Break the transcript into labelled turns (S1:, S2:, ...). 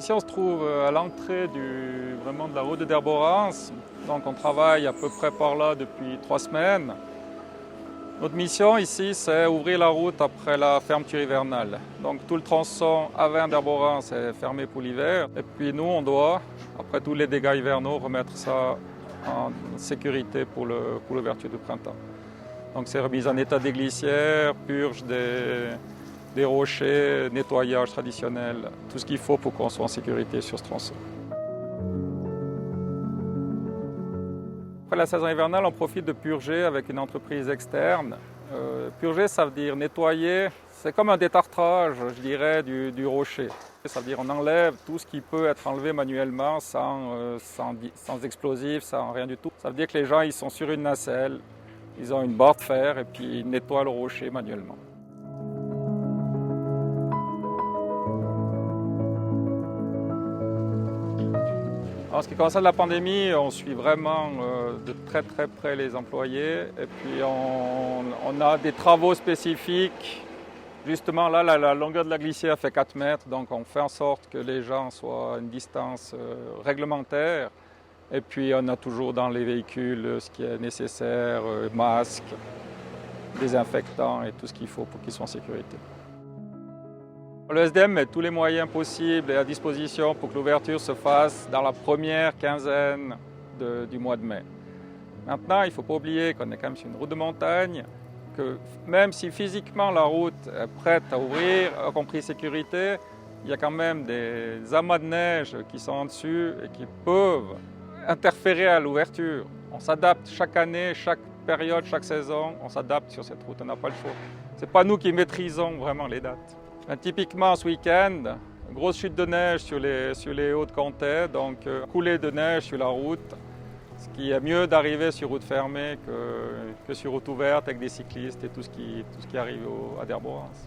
S1: ici, on se trouve à l'entrée vraiment de la route de Derborance. Donc on travaille à peu près par là depuis 3 semaines. Notre mission ici, c'est ouvrir la route après la fermeture hivernale. Donc tout le tronçon Avesnes-Derborance est fermé pour l'hiver. Et puis nous, on doit, après tous les dégâts hivernaux, remettre ça en sécurité pour l'ouverture du printemps. Donc c'est remise en état des glissières, purge des rochers, nettoyage traditionnel, tout ce qu'il faut pour qu'on soit en sécurité sur ce tronçon. Après la saison hivernale, on profite de purger avec une entreprise externe. Purger, ça veut dire nettoyer, c'est comme un détartrage, je dirais, du rocher. Ça veut dire on enlève tout ce qui peut être enlevé manuellement, sans explosifs, sans rien du tout. Ça veut dire que les gens ils sont sur une nacelle, ils ont une barre de fer et puis ils nettoient le rocher manuellement. En ce qui concerne la pandémie, on suit vraiment de très très près les employés et puis on a des travaux spécifiques. Justement là, la longueur de la glissière fait 4 mètres, donc on fait en sorte que les gens soient à une distance réglementaire. Et puis on a toujours dans les véhicules ce qui est nécessaire, masques, désinfectants et tout ce qu'il faut pour qu'ils soient en sécurité. Le SDM met tous les moyens possibles et à disposition pour que l'ouverture se fasse dans la première quinzaine du mois de mai. Maintenant, il ne faut pas oublier qu'on est quand même sur une route de montagne, que même si physiquement la route est prête à ouvrir, y compris sécurité, il y a quand même des amas de neige qui sont en dessus et qui peuvent interférer à l'ouverture. On s'adapte chaque année, chaque période, chaque saison, on s'adapte sur cette route, on n'a pas le choix. Ce n'est pas nous qui maîtrisons vraiment les dates. Typiquement ce week-end, grosse chute de neige sur les hauts de Comté, donc coulée de neige sur la route, ce qui est mieux d'arriver sur route fermée que sur route ouverte avec des cyclistes et tout ce qui arrive à Derborance.